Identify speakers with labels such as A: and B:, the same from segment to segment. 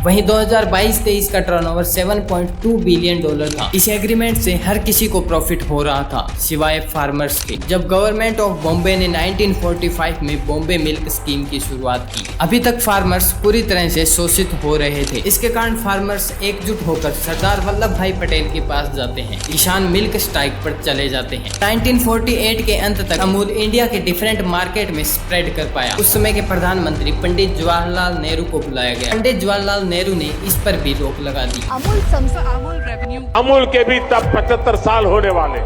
A: वहीं 2022-23 का turnover 7.2 billion dollar था। इस एग्रीमेंट से हर किसी को प्रॉफिट हो रहा था सिवाय फार्मर्स के। जब गवर्नमेंट ऑफ बॉम्बे ने 1945 में बॉम्बे मिल्क स्कीम की शुरुआत की, अभी तक फार्मर्स पूरी तरह से शोषित हो रहे थे। इसके कारण फार्मर्स एकजुट होकर सरदार वल्लभ भाई पटेल के पास जाते हैं। किसान मिल्क स्ट्राइक पर चले जाते हैं। 1948 के अंत तक अमूल इंडिया के डिफरेंट मार्केट में स्प्रेड कर पाया। उस समय के प्रधानमंत्री पंडित जवाहरलाल नेहरू को बुलाया गया। पंडित जवाहरलाल नेहरू ने इस पर भी रोक लगा दी।
B: अमूल के भी तब 75 साल होने वाले।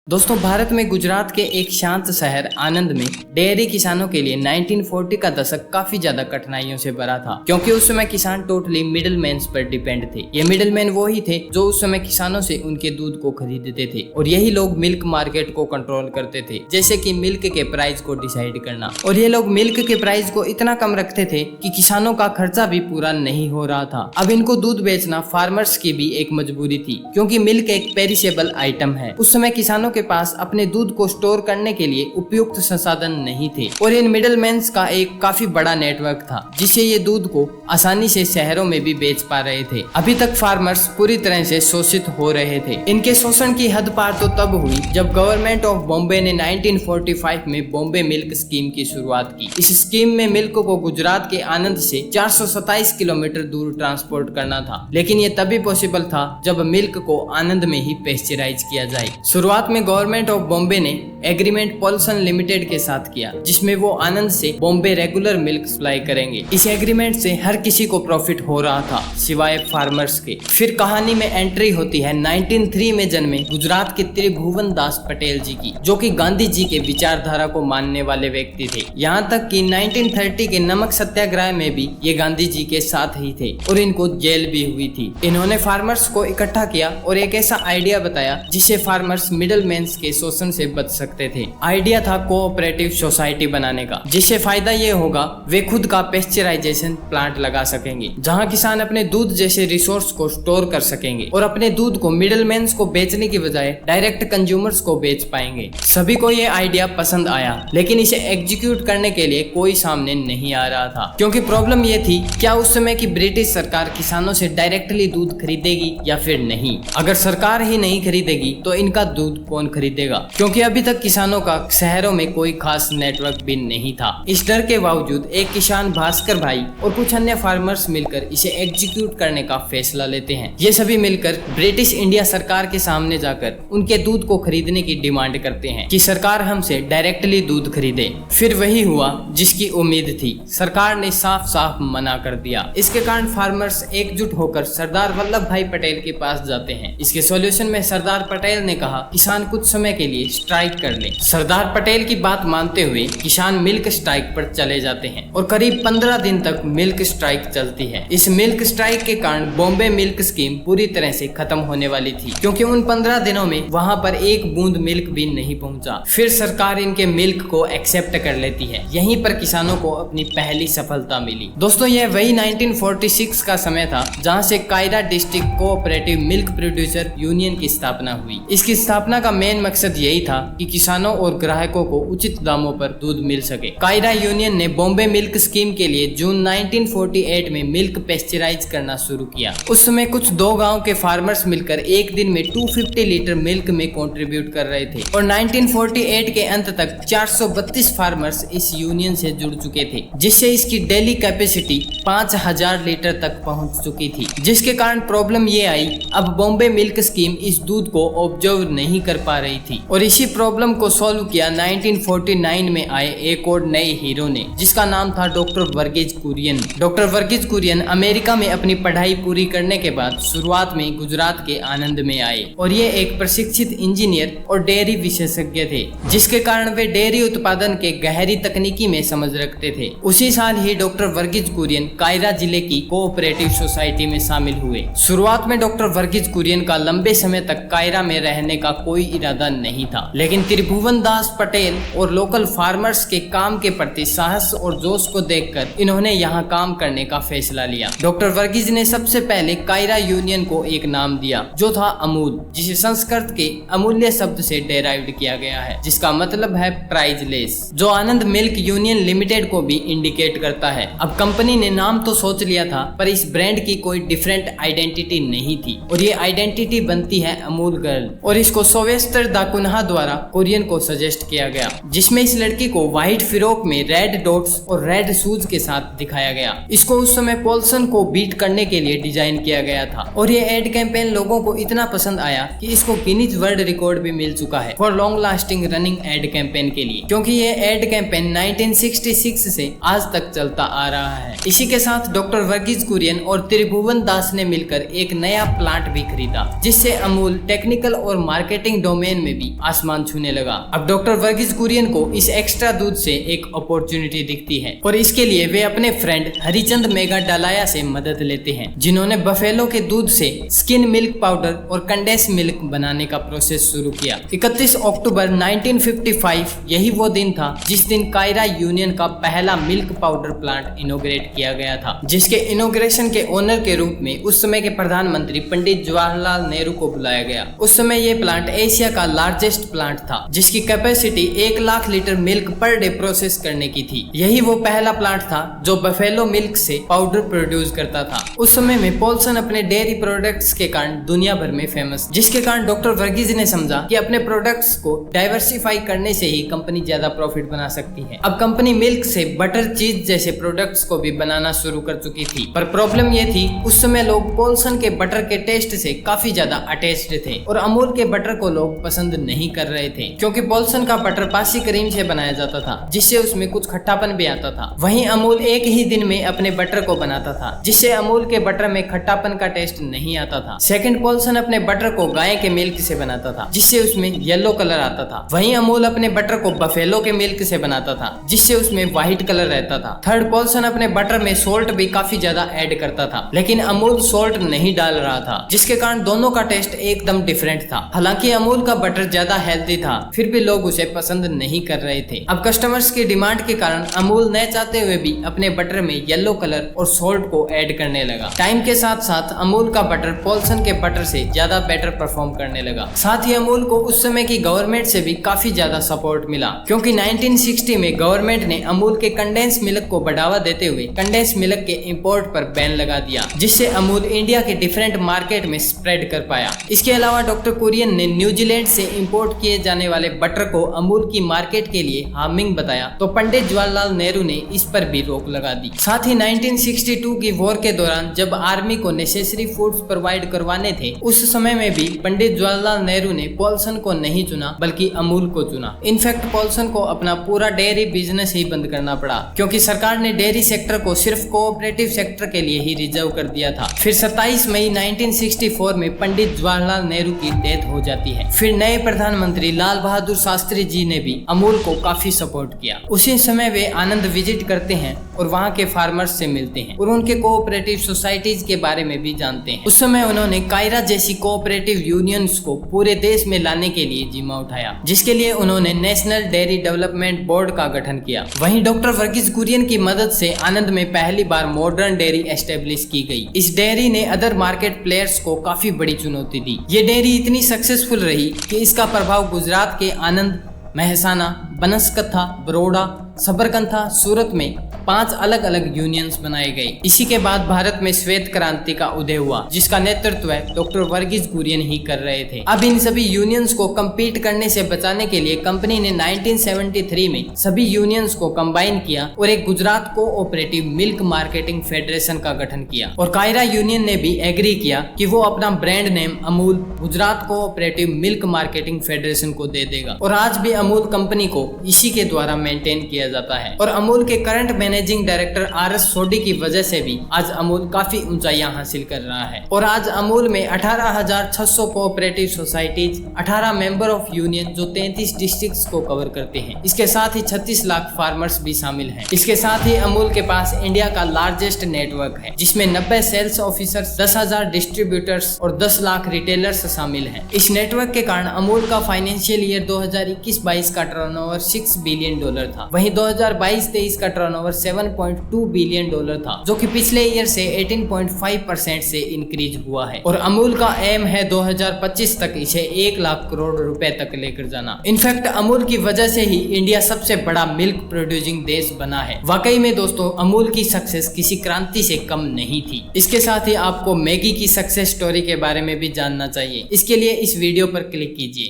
A: दोस्तों, भारत में गुजरात के एक शांत शहर आनंद में डेयरी किसानों के लिए 1940 का दशक काफी ज्यादा कठिनाइयों से भरा था, क्योंकि उस समय किसान टोटली मिडिल मैन पर डिपेंड थे। ये मिडिल मैन वो ही थे जो उस समय किसानों से उनके दूध को खरीदते थे, और यही लोग मिल्क मार्केट को कंट्रोल करते थे, जैसे कि मिल्क के प्राइस को डिसाइड करना। और ये लोग मिल्क के प्राइस को इतना कम रखते थे कि किसानों का खर्चा भी पूरा नहीं हो रहा था। अब इनको दूध बेचना फार्मर्स की भी एक मजबूरी थी, क्योंकि मिल्क एक पेरिशेबल आइटम है। उस समय किसानों के पास अपने दूध को स्टोर करने के लिए उपयुक्त संसाधन नहीं थे, और इन मिडलमैन्स का एक काफी बड़ा नेटवर्क था, जिससे ये दूध को आसानी से शहरों में भी बेच पा रहे थे। अभी तक फार्मर्स पूरी तरह से शोषित हो रहे थे। इनके शोषण की हद पार तो तब हुई जब गवर्नमेंट ऑफ बॉम्बे ने 1945 में बॉम्बे मिल्क स्कीम की शुरुआत की। इस स्कीम में मिल्क को गुजरात के आनंद से 427 किलोमीटर दूर ट्रांसपोर्ट करना था, लेकिन ये तभी पॉसिबल था जब मिल्क को आनंद में ही पेस्चराइज किया जाए। शुरुआत में गवर्नमेंट ऑफ बॉम्बे ने एग्रीमेंट पॉल्सन लिमिटेड के साथ किया, जिसमें वो आनंद से बॉम्बे रेगुलर मिल्क सप्लाई करेंगे। इस एग्रीमेंट से हर किसी को प्रॉफिट हो रहा था सिवाय फार्मर्स के। फिर कहानी में एंट्री होती है 1903 में जन्मे गुजरात के त्रिभुवन दास पटेल जी की, जो कि गांधी जी के विचारधारा को मानने वाले व्यक्ति थे। यहाँ तक कि 1930 के नमक सत्याग्रह में भी ये गांधी जी के साथ ही थे, और इनको जेल भी हुई थी। इन्होंने फार्मर्स को इकट्ठा किया और एक ऐसा आइडिया बताया जिससे फार्मर्स मिडल मैन के शोषण से बच सकते थे। आइडिया था कोऑपरेटिव सोसाइटी बनाने का, जिससे फायदा ये होगा वे खुद का पेस्चराइजेशन प्लांट लगा सकेंगे, जहां किसान अपने दूध जैसे रिसोर्स को स्टोर कर सकेंगे और अपने दूध को मिडलमैन को बेचने की बजाय डायरेक्ट कंज्यूमर्स को बेच पाएंगे। सभी को ये आइडिया पसंद आया, लेकिन इसे एग्जीक्यूट करने के लिए कोई सामने नहीं आ रहा था, क्योंकि प्रॉब्लम ये थी, क्या उस समय की ब्रिटिश सरकार किसानों से डायरेक्टली दूध खरीदेगी या फिर नहीं। अगर सरकार ही नहीं खरीदेगी तो इनका दूध कौन खरीदेगा, क्योंकि अभी तक किसानों का शहरों में कोई खास नेटवर्क भी नहीं था। इस डर के बावजूद एक किसान भास्कर भाई और कुछ अन्य फार्मर्स मिलकर इसे एग्जीक्यूट करने का फैसला लेते हैं। ये सभी मिलकर ब्रिटिश इंडिया सरकार के सामने जाकर उनके दूध को खरीदने की डिमांड करते हैं कि सरकार हमसे डायरेक्टली दूध खरीदे। फिर वही हुआ जिसकी उम्मीद थी, सरकार ने साफ साफ मना कर दिया। इसके कारण फार्मर्स एकजुट होकर सरदार वल्लभ भाई पटेल के पास जाते हैं। इसके सॉल्यूशन में सरदार पटेल ने कहा, किसान कुछ समय के लिए स्ट्राइक कर ले। सरदार पटेल की बात मानते हुए किसान मिल्क स्ट्राइक पर चले जाते हैं, और करीब 15 दिन तक मिल्क स्ट्राइक चलती है। इस मिल्क स्ट्राइक के कारण बॉम्बे मिल्क स्कीम पूरी तरह से खत्म होने वाली थी, क्योंकि उन 15 दिनों में वहां पर एक बूंद मिल्क भी नहीं पहुंचा। फिर सरकार इनके मिल्क को एक्सेप्ट कर लेती है। यहीं पर किसानों को अपनी पहली सफलता मिली। दोस्तों, यह वही 1946 का समय था जहाँ से Kaira district cooperative milk producer union की स्थापना हुई। इसकी स्थापना का मेन मकसद यही था कि किसानों और ग्राहकों को उचित दामों पर दूध मिल सके। कायरा यूनियन ने बॉम्बे मिल्क स्कीम के लिए जून 1948 में मिल्क पेस्चराइज करना शुरू किया। उस समय कुछ 2 गांव के फार्मर्स मिलकर एक दिन में 250 लीटर मिल्क में कंट्रीब्यूट कर रहे थे, और 1948 के अंत तक 432 फार्मर्स इस यूनियन से जुड़ चुके थे, जिससे इसकी डेली कैपेसिटी 5000 लीटर तक पहुंच चुकी थी। जिसके कारण प्रॉब्लम ये आई, अब बॉम्बे मिल्क स्कीम इस दूध को ऑब्जर्व नहीं कर पा रही थी, और इसी प्रॉब्लम को सॉल्व किया 1949 में आए एक और नए हीरो ने, जिसका नाम था doctor Verghese Kurien. Doctor Verghese Kurien America में अपनी पढ़ाई पूरी करने के बाद शुरुआत में गुजरात के आनंद में आए, और ये एक प्रशिक्षित इंजीनियर और डेयरी विशेषज्ञ थे, जिसके कारण वे डेयरी उत्पादन के गहरी तकनीकी में समझ रखते थे। उसी साल ही डॉक्टर वर्गीज कुरियन कायरा जिले की कोऑपरेटिव सोसाइटी में शामिल हुए। शुरुआत में डॉक्टर वर्गीज कुरियन का लंबे समय तक कायरा में रहने का कोई इरादा नहीं था, लेकिन त्रिभुवन दास पटेल और लोकल फार्मर्स के काम के प्रति साहस और जोश को देखकर इन्होंने यहाँ काम करने का फैसला लिया। डॉक्टर वर्गीज ने सबसे पहले कायरा यूनियन को एक नाम दिया जो था अमूल, जिसे संस्कृत के अमूल्य शब्द से डेराइव्ड किया गया है, जिसका मतलब है प्राइजलेस, जो आनंद मिल्क यूनियन लिमिटेड को भी इंडिकेट करता है। अब कंपनी ने नाम तो सोच लिया था, पर इस ब्रांड की कोई डिफरेंट आइडेंटिटी नहीं थी और ये आइडेंटिटी बनती है अमूल गर्ल। और इसको सोवेस्टर दाकुन्हा द्वारा कोरियन को सजेस्ट किया गया, जिसमें इस लड़की को व्हाइट फिरोक में रेड डॉट्स और रेड शूज के साथ दिखाया गया। इसको उस समय पोल्सन को बीट करने के लिए डिजाइन किया गया था और ये एड कैंपेन लोगों को इतना पसंद आया कि इसको गिनीज वर्ल्ड रिकॉर्ड भी मिल चुका है for long lasting running ad campaign के लिए, क्योंकि ये एड कैंपेन 1966 से आज तक चलता आ रहा है। इसी के साथ डॉक्टर वर्गीज कुरियन और त्रिभुवन दास ने मिलकर एक नया प्लांट भी खरीदा, जिससे अमूल टेक्निकल और मार्केटिंग डोमेन में भी आसमान छूने लगा। अब डॉक्टर वर्गीज कुरियन को इस एक्स्ट्रा दूध से एक अपॉर्चुनिटी दिखती है और इसके लिए वे अपने फ्रेंड हरिचंद मेगा डालाया से मदद लेते हैं, जिन्होंने बफेलो के दूध से स्किन मिल्क पाउडर और कंडेंस मिल्क बनाने का प्रोसेस शुरू किया। 31 अक्टूबर 1955 यही वो दिन था जिस दिन कायरा यूनियन का पहला मिल्क पाउडर प्लांट इनॉग्रेट किया गया था, जिसके इनॉग्रेशन के ओनर के रूप में उस समय के प्रधानमंत्री पंडित जवाहरलाल नेहरू को बुलाया गया। उस समय ये प्लांट एशिया का लार्जेस्ट प्लांट था, जिसकी capacity 1 lakh litre milk per day process करने की थी। यही वो पहला प्लांट था जो बफेलो मिल्क से पाउडर प्रोड्यूस करता था। उस समय में पोल्सन अपने डेयरी प्रोडक्ट्स के कारण दुनिया भर में फेमस, जिसके कारण डॉक्टर वर्गीज ने समझा कि अपने प्रोडक्ट्स को डाइवर्सिफाई करने से ही कंपनी ज्यादा प्रॉफिट बना सकती है। अब कंपनी मिल्क से बटर, चीज जैसे प्रोडक्ट्स को भी बनाना शुरू कर चुकी थी, पर प्रॉब्लम ये थी उस समय लोग पोल्सन के बटर के टेस्ट से काफी ज्यादा अटैच्ड थे और अमूल के बटर को लोग पसंद नहीं कर रहे थे, क्योंकि पोल्सन का बटर पासी क्रीम से बनाया जाता था, जिससे उसमें कुछ खट्टापन भी आता था। वहीं अमूल एक ही दिन में अपने बटर को बनाता था, जिससे अमूल के बटर में खट्टापन का टेस्ट नहीं आता था। सेकंड, पोल्सन अपने बटर को गाय के मिल्क से बनाता था, जिससे उसमें येलो कलर आता था। वहीं अमूल अपने बटर को बफेलो के मिल्क से बनाता था, जिससे उसमें व्हाइट कलर रहता था। थर्ड, पोल्सन अपने बटर में सोल्ट भी काफी ज्यादा ऐड करता था, लेकिन अमूल सोल्ट नहीं डाल रहा था, जिसके कारण दोनों का टेस्ट एकदम डिफरेंट था। हालांकि अमूल का बटर ज्यादा हेल्दी था, फिर भी लोग उसे पसंद नहीं कर रहे थे। अब कस्टमर्स की डिमांड के कारण अमूल न चाहते हुए भी अपने बटर में येलो कलर और सोल्ट को ऐड करने लगा। टाइम के साथ साथ अमूल का बटर पोल्सन के बटर से ज्यादा बेटर परफॉर्म करने लगा। साथ ही अमूल को उस समय की गवर्नमेंट से भी काफी ज्यादा सपोर्ट मिला, क्योंकि 1960 में गवर्नमेंट ने अमूल के कंडेंस मिल्क को बढ़ावा देते हुए कंडेंस मिल्क के इंपोर्ट पर बैन लगा दिया, जिससे अमूल इंडिया के डिफरेंट मार्केट में स्प्रेड कर पाया। इसके अलावा डॉक्टर कुरियन ने न्यूजीलैंड से इंपोर्ट किए जाने वाले बटर को अमूल की मार्केट के लिए हार्मिंग बताया, तो पंडित जवाहरलाल नेहरू ने इस पर भी रोक लगा दी। साथ ही 1962 की वॉर के दौरान जब आर्मी को नेसेसरी फूड्स प्रोवाइड करवाने थे, उस समय में भी पंडित जवाहरलाल नेहरू ने पोल्सन को नहीं चुना बल्कि अमूल को चुना। इनफैक्ट पोल्सन को अपना पूरा डेयरी बिजनेस ही बंद करना पड़ा, क्योंकि सरकार ने डेयरी सेक्टर को सिर्फ कोऑपरेटिव सेक्टर के लिए ही रिजर्व कर दिया था। फिर 27 मई 1964 में पंडित जवाहरलाल नेहरू की डेथ हो जाती है। फिर नए प्रधानमंत्री लाल बहादुर शास्त्री जी ने भी अमूल को काफी सपोर्ट किया। उसी समय वे आनंद विजिट करते हैं और वहाँ के फार्मर्स से मिलते हैं और उनके कोऑपरेटिव सोसाइटीज के बारे में भी जानते हैं। उस समय उन्होंने कायरा जैसी कोऑपरेटिव यूनियंस को पूरे देश में लाने के लिए जिम्मा उठाया, जिसके लिए उन्होंने नेशनल डेयरी डेवलपमेंट बोर्ड का गठन किया। वहीं डॉक्टर वर्गीज कुरियन की मदद से आनंद में पहली बार मॉडर्न डेयरी एस्टेब्लिश की गई। इस डेयरी ने अदर मार्केट प्लेयर्स को काफी बड़ी चुनौती दी। ये डेयरी इतनी सक्सेसफुल रही कि इसका प्रभाव गुजरात के आनंद, मेहसाना, बनासकांठा, बड़ौदा, सबरकंठा, सूरत में 5 अलग अलग यूनियंस बनाए गए। इसी के बाद भारत में श्वेत क्रांति का उदय हुआ, जिसका नेतृत्व डॉक्टर वर्गीज कुरियन ही कर रहे थे। अब इन सभी यूनियंस को कम्पीट करने से बचाने के लिए कंपनी ने 1973 में सभी यूनियंस को कंबाइन किया और एक Gujarat cooperative milk marketing federation का गठन किया। और कायरा यूनियन ने भी एग्री किया कि वो अपना brand name Amul Gujarat cooperative milk marketing federation को दे देगा। और आज भी अमूल कंपनी को इसी के द्वारा मेंटेन किया जाता है। और अमूल के करंट मैनेजिंग डायरेक्टर RS सोडी की वजह से भी आज अमूल काफी ऊंचाइयां हासिल कर रहा है और आज अमूल में 18,600 cooperative societies, 18 member of union जो 33 डिस्ट्रिक्ट्स को कवर करते हैं। इसके साथ ही 36 लाख फार्मर्स भी शामिल हैं। इसके साथ ही अमूल के पास इंडिया का लार्जेस्ट नेटवर्क है जिसमें 90 सेल्स ऑफिसर्स, 10,000 डिस्ट्रीब्यूटर्स और 10 लाख रिटेलर्स शामिल हैं। इस नेटवर्क के कारण अमूल का फाइनेंशियल ईयर 2021-22 का टर्नओवर $6 बिलियन था। वहीं 2022-23 का टर्नओवर $7.2 बिलियन था, जो कि पिछले ईयर से 18.5% से इंक्रीज हुआ है और अमूल का एम है 2025 तक इसे 1 लाख करोड़ रुपए तक लेकर जाना। इनफैक्ट अमूल की वजह से ही इंडिया सबसे बड़ा मिल्क प्रोड्यूसिंग देश बना है। वाकई में दोस्तों, अमूल की सक्सेस किसी क्रांति से कम नहीं थी। इसके साथ ही आपको मैगी की सक्सेस स्टोरी के बारे में भी जानना चाहिए। इसके लिए इस वीडियो पर क्लिक कीजिए।